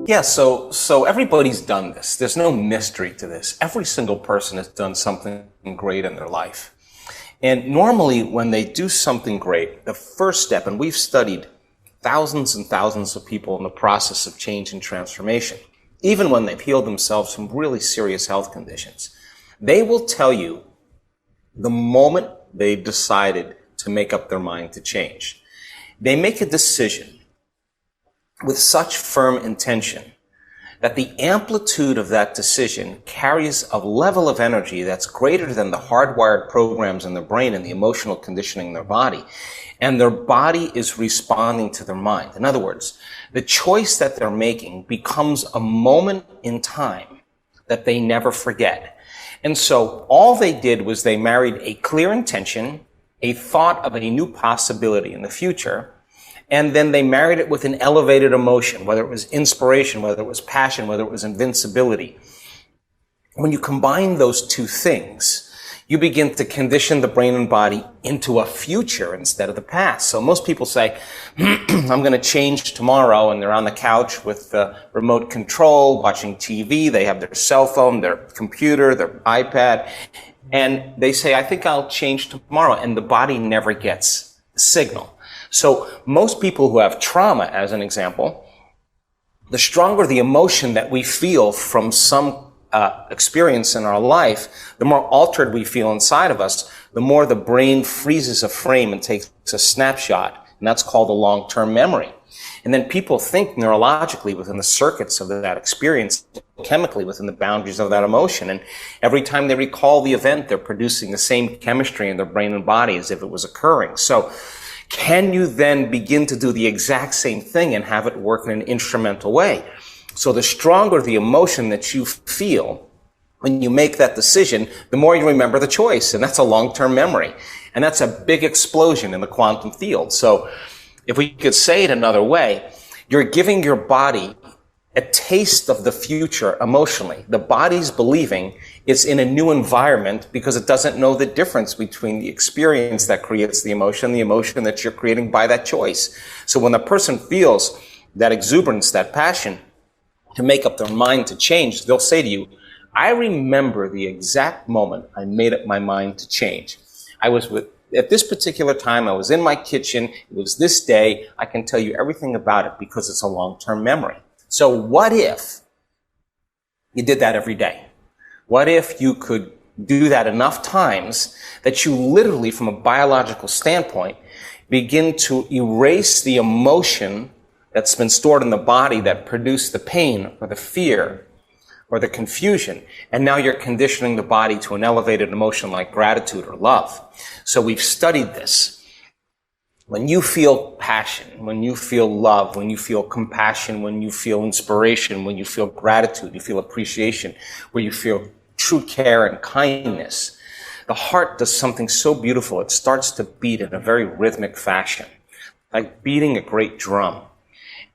Yeah, so everybody's done this. There's no mystery to this. Every single person has done something great in their life. And normally when they do something great, the first step, and we've studied thousands and thousands of people in the process of change and transformation, even when they've healed themselves from really serious health conditions, they will tell you the moment they've decided to make up their mind to change. They make a decision with such firm intention that the amplitude of that decision carries a level of energy that's greater than the hardwired programs in their brain and the emotional conditioning in their body. And their body is responding to their mind. In other words, the choice that they're making becomes a moment in time that they never forget. And so all they did was they married a clear intention, a thought of a new possibility in the future, and then they married it with an elevated emotion, whether it was inspiration, whether it was passion, whether it was invincibility. When you combine those two things, you begin to condition the brain and body into a future instead of the past. So most people say, I'm going to change tomorrow, and they're on the couch with the remote control, watching TV. They have their cell phone, their computer, their iPad, and they say, I think I'll change tomorrow, and the body never gets the signal. So most people who have trauma, as an example, the stronger the emotion that we feel from some experience in our life, the more altered we feel inside of us, the more the brain freezes a frame and takes a snapshot, and that's called a long-term memory. And then people think neurologically within the circuits of that experience, chemically within the boundaries of that emotion. And every time they recall the event, they're producing the same chemistry in their brain and body as if it was occurring. So can you then begin to do the exact same thing and have it work in an instrumental way? So the stronger the emotion that you feel when you make that decision, the more you remember the choice. And that's a long-term memory. And that's a big explosion in the quantum field. So if we could say it another way, you're giving your body a taste of the future emotionally. The body's believing it's in a new environment because it doesn't know the difference between the experience that creates the emotion that you're creating by that choice. So when the person feels that exuberance, that passion to make up their mind to change, they'll say to you, I remember the exact moment I made up my mind to change. At this particular time, I was in my kitchen. It was this day. I can tell you everything about it because it's a long-term memory. So what if you did that every day? What if you could do that enough times that you literally, from a biological standpoint, begin to erase the emotion that's been stored in the body that produced the pain or the fear or the confusion, and now you're conditioning the body to an elevated emotion like gratitude or love. So we've studied this. When you feel passion, when you feel love, when you feel compassion, when you feel inspiration, when you feel gratitude, you feel appreciation, where you feel true care and kindness, the heart does something so beautiful. It starts to beat in a very rhythmic fashion, like beating a great drum.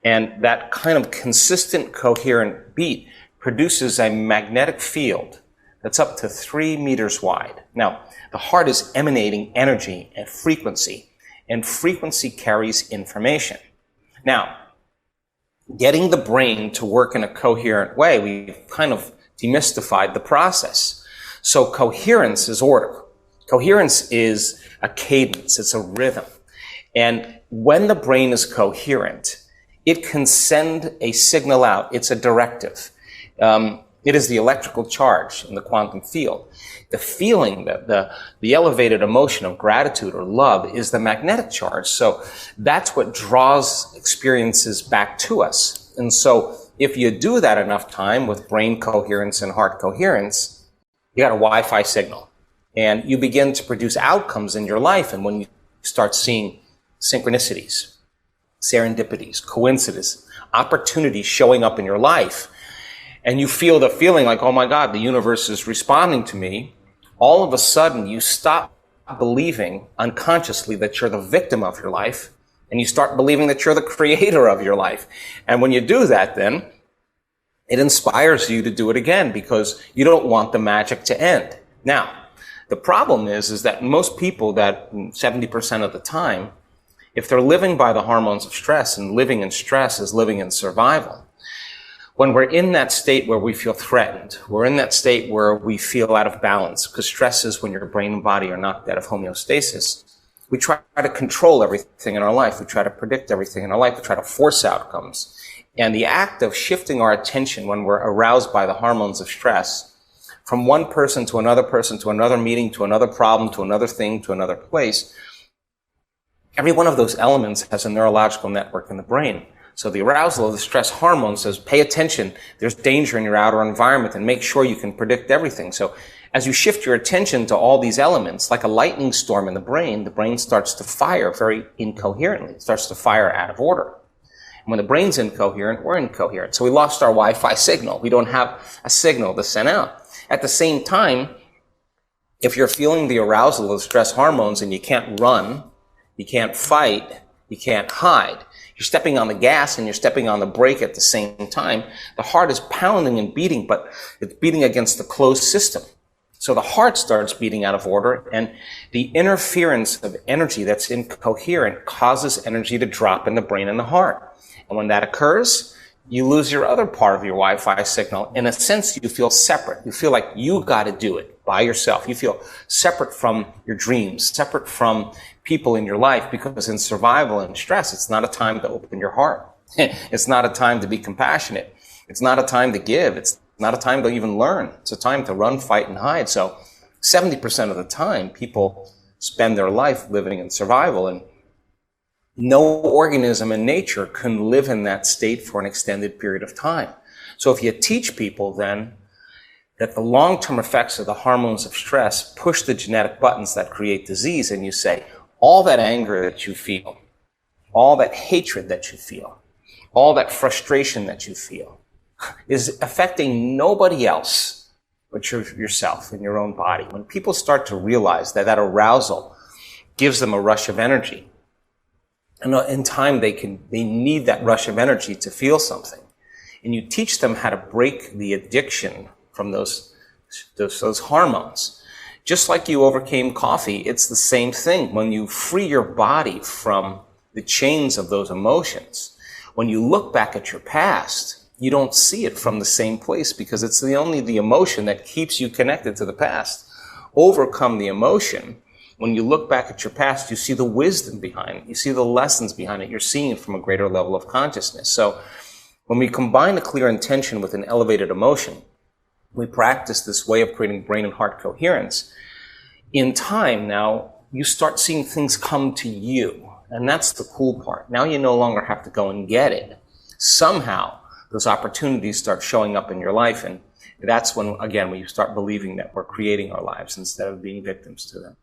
And that kind of consistent, coherent beat produces a magnetic field that's up to 3 meters wide. Now, the heart is emanating energy and frequency carries information. Now, getting the brain to work in a coherent way, we've kind of demystified the process. So coherence is order. Coherence is a cadence, it's a rhythm. And when the brain is coherent, it can send a signal out. It's a directive. It is the electrical charge in the quantum field. The feeling, that the elevated emotion of gratitude or love is the magnetic charge. So that's what draws experiences back to us. And so if you do that enough time with brain coherence and heart coherence, you got a Wi-Fi signal. And you begin to produce outcomes in your life. And when you start seeing synchronicities, serendipities, coincidences, opportunities showing up in your life, and you feel the feeling like, oh my God, the universe is responding to me, all of a sudden you stop believing unconsciously that you're the victim of your life, and you start believing that you're the creator of your life. And when you do that, then it inspires you to do it again because you don't want the magic to end. Now, the problem is that most people, that 70% of the time, if they're living by the hormones of stress, and living in stress is living in survival, When we're in that state where we feel threatened, we're in that state where we feel out of balance, because stress is when your brain and body are knocked out of homeostasis. We try to control everything in our life. We try to predict everything in our life. We try to force outcomes. And the act of shifting our attention when we're aroused by the hormones of stress from one person to another meeting, to another problem, to another thing, to another place, every one of those elements has a neurological network in the brain. So the arousal of the stress hormone says, pay attention, there's danger in your outer environment, and make sure you can predict everything. So as you shift your attention to all these elements, like a lightning storm in the brain starts to fire very incoherently. It starts to fire out of order. And when the brain's incoherent, we're incoherent. So we lost our Wi-Fi signal. We don't have a signal to send out. At the same time, if you're feeling the arousal of stress hormones and you can't run, you can't fight, you can't hide, you're stepping on the gas and you're stepping on the brake at the same time, the heart is pounding and beating, but it's beating against the closed system. So the heart starts beating out of order, and the interference of energy that's incoherent causes energy to drop in the brain and the heart. And when that occurs, you lose your other part of your Wi-Fi signal. In a sense, you feel separate. You feel like you got to do it by yourself. You feel separate from your dreams, separate from people in your life, because in survival and stress, it's not a time to open your heart. It's not a time to be compassionate. It's not a time to give. It's not a time to even learn. It's a time to run, fight, and hide. So 70% of the time, people spend their life living in survival, and no organism in nature can live in that state for an extended period of time. So if you teach people then that the long-term effects of the hormones of stress push the genetic buttons that create disease, and you say, all that anger that you feel, all that hatred that you feel, all that frustration that you feel is affecting nobody else but yourself in your own body. When people start to realize that that arousal gives them a rush of energy, and in time they need that rush of energy to feel something, and you teach them how to break the addiction from those hormones. Just like you overcame coffee, it's the same thing. When you free your body from the chains of those emotions, when you look back at your past, you don't see it from the same place, because it's only the emotion that keeps you connected to the past. Overcome the emotion. When you look back at your past, you see the wisdom behind it. You see the lessons behind it. You're seeing it from a greater level of consciousness. So when we combine a clear intention with an elevated emotion, we practice this way of creating brain and heart coherence. In time now, you start seeing things come to you. And that's the cool part. Now you no longer have to go and get it. Somehow, those opportunities start showing up in your life. And that's when, again, when you start believing that we're creating our lives instead of being victims to them.